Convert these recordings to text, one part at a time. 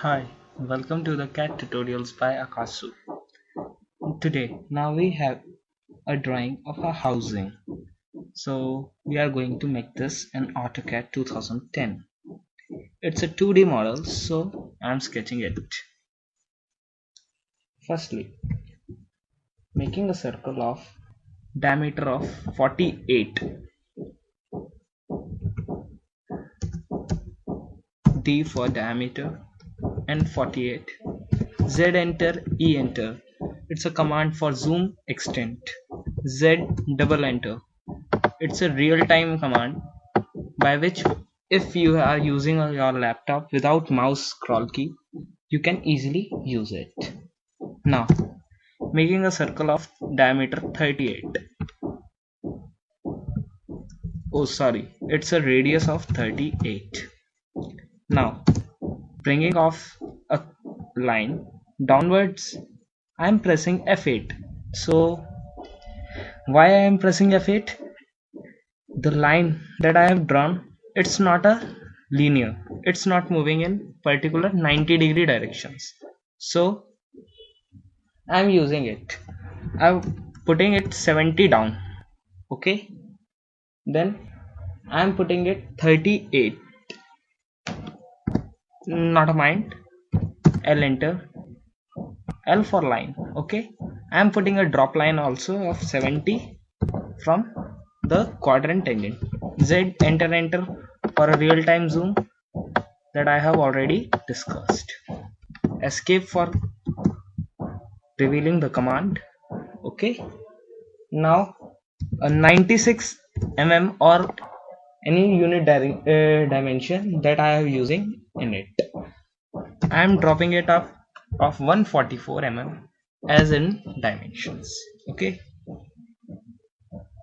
Hi, welcome to the CAD tutorials by Akasu. Now we have a drawing of a housing. So we are going to make this in AutoCAD 2010. It's a 2D model, so I'm sketching it. Firstly, making a circle of diameter of 48, D for diameter and 48. Z enter, E enter. It's a command for zoom extent. Z double enter. It's a real-time command by which if you are using your laptop without mouse scroll key, you can easily use it. Now, making a circle of diameter 38. Oh, sorry, it's a radius of 38. Now, bringing off a line downwards, I am pressing F8. So, why I am pressing F8? The line that I have drawn, it's not a linear, it's not moving in particular 90-degree directions, so I'm using it. I'm putting it 70 down. Okay, then I'm putting it 38, not a mind. L enter, L for line. Okay, I'm putting a drop line also of 70 from the quadrant tangent. Z enter for a real-time zoom that I have already discussed. Escape for revealing the command. Okay, now a 96 mm or any unit dimension that I am using in it, I am dropping it up of 144 mm as in dimensions. Okay,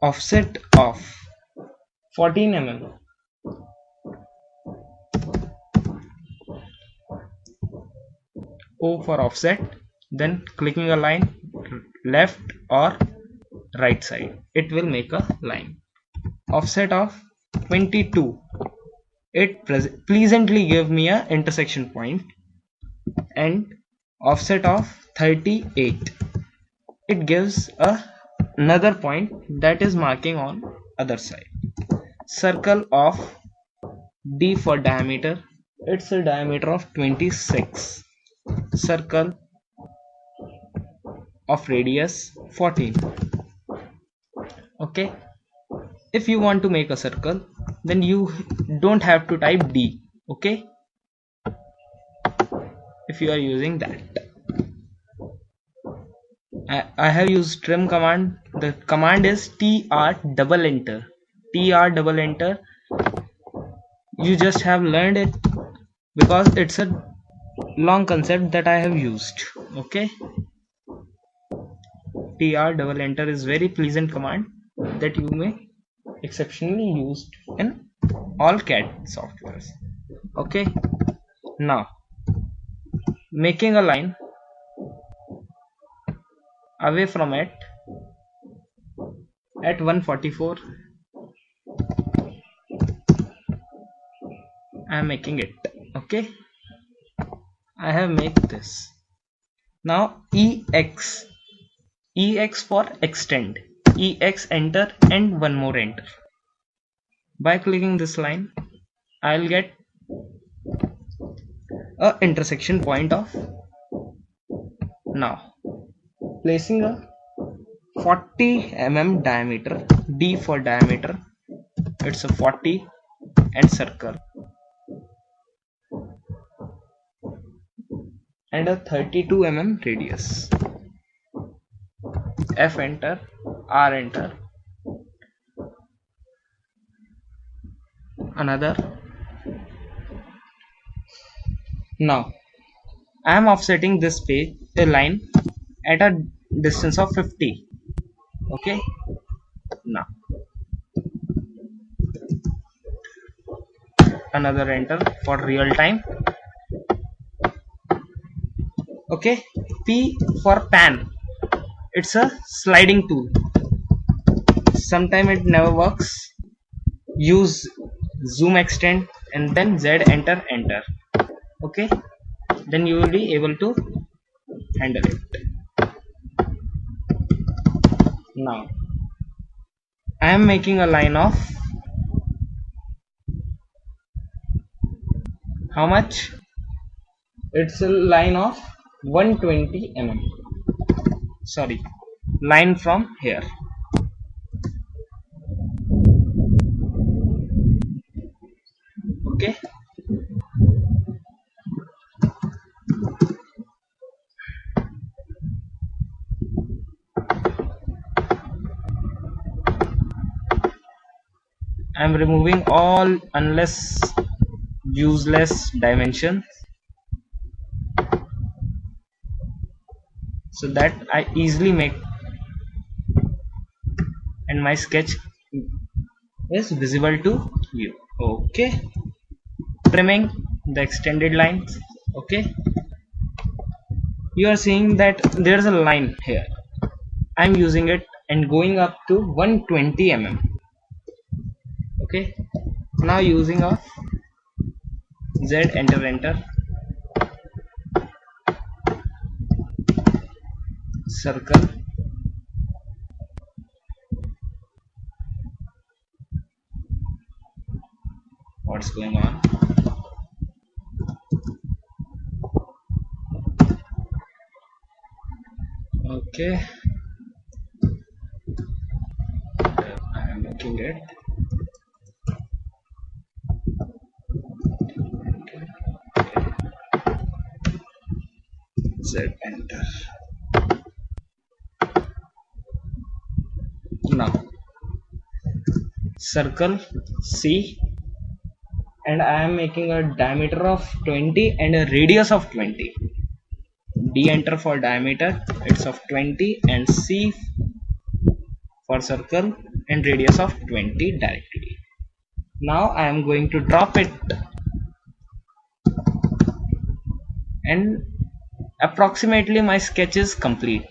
offset of 14 mm. O for offset, then clicking a line left or right side, it will make a line. Offset of 22, it pleasantly give me a intersection point. And offset of 38, it gives another point that is marking on other side. Circle of D for diameter, it's a diameter of 26. Circle of radius 14. Okay, if you want to make a circle, then you don't have to type D. Okay, if you are using that, I have used trim command. The command is tr double enter. Tr double enter, you just have learned it because it's a long concept that I have used. Okay, tr double enter is very pleasant command that you may exceptionally used in all CAD softwares. Okay, now making a line away from it at 144, I am making it. Okay, I have made this. Now EX for extend, EX enter and one more enter. By clicking this line, I'll get a intersection point of. Now placing a 40 mm diameter, D for diameter, it's a 40, and circle, and a 32 mm radius. F enter, R enter, another. Now I am offsetting this page, a line at a distance of 50. Okay, now another enter for real time. Okay, P for pan, it's a sliding tool. Sometimes it never works. Use zoom extend and then Z enter. Okay, then you will be able to handle it. Now I am making a line of how much? It's a line of 120 mm. Sorry, line from here. Okay. I'm removing all unless useless dimensions so that I easily make and my sketch is visible to you. Okay. Trimming the extended lines. Okay. You are seeing that there's a line here. I'm using it and going up to 120 mm. Okay. Now using a Z, enter, circle, what's going on? Okay, I am making it. Z, enter. Now circle C, and I am making a diameter of 20 and a radius of 20. D, enter for diameter, it's of 20, and C for circle and radius of 20 directly. Now I am going to drop it, and approximately my sketch is complete.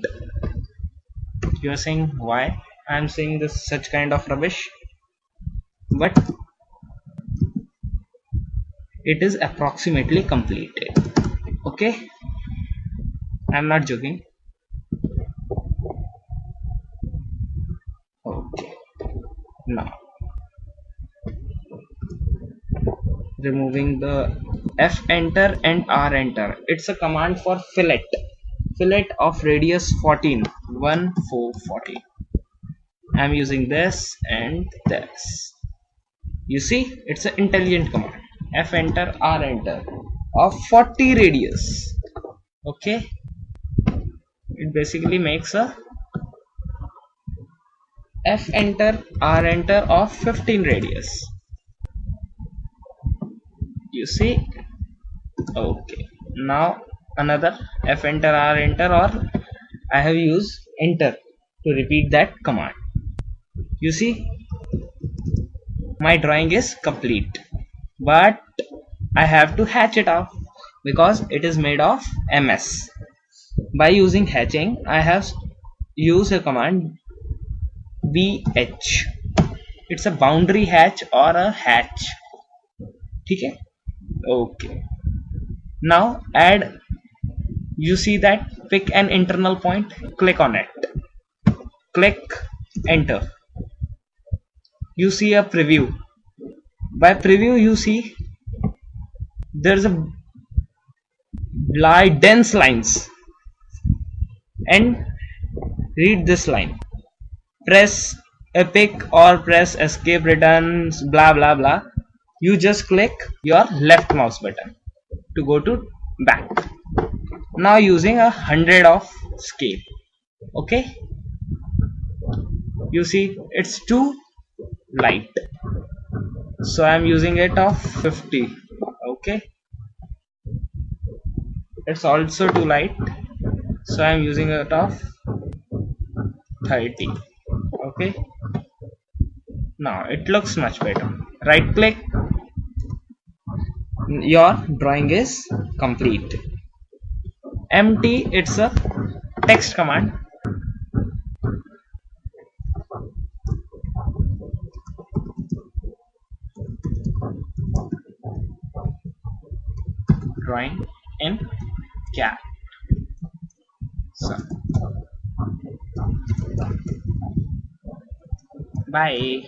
You are saying why I am saying this such kind of rubbish, but it is approximately completed. Okay, I am not joking. Okay, now removing the F, enter, and R, enter. It's a command for fillet of radius 14, 1 4 14. I'm using this and this. You see, it's an intelligent command. F, enter, R, enter of 40 radius. Okay, it basically makes a F, enter, R, enter of 15 radius. You see. Okay, now another F, enter, R, enter, or I have used enter to repeat that command. You see, my drawing is complete, but I have to hatch it off because it is made of MS. By using hatching, I have used a command BH. It's a boundary hatch or a hatch. Okay. Okay. Now add. You see that, pick an internal point, click on it, click enter. You see a preview. By preview you see there's a dense lines, and read this line. Press epic or press escape, returns, blah blah blah. You just click your left mouse button to go to back. Now using 100 of scale. Okay, you see it's too light, so I'm using it of 50. Okay, it's also too light, so I'm using it of 30. Okay, now it looks much better. Right click, your drawing is complete. Empty, it's a text command. Drawing in cat. So, bye.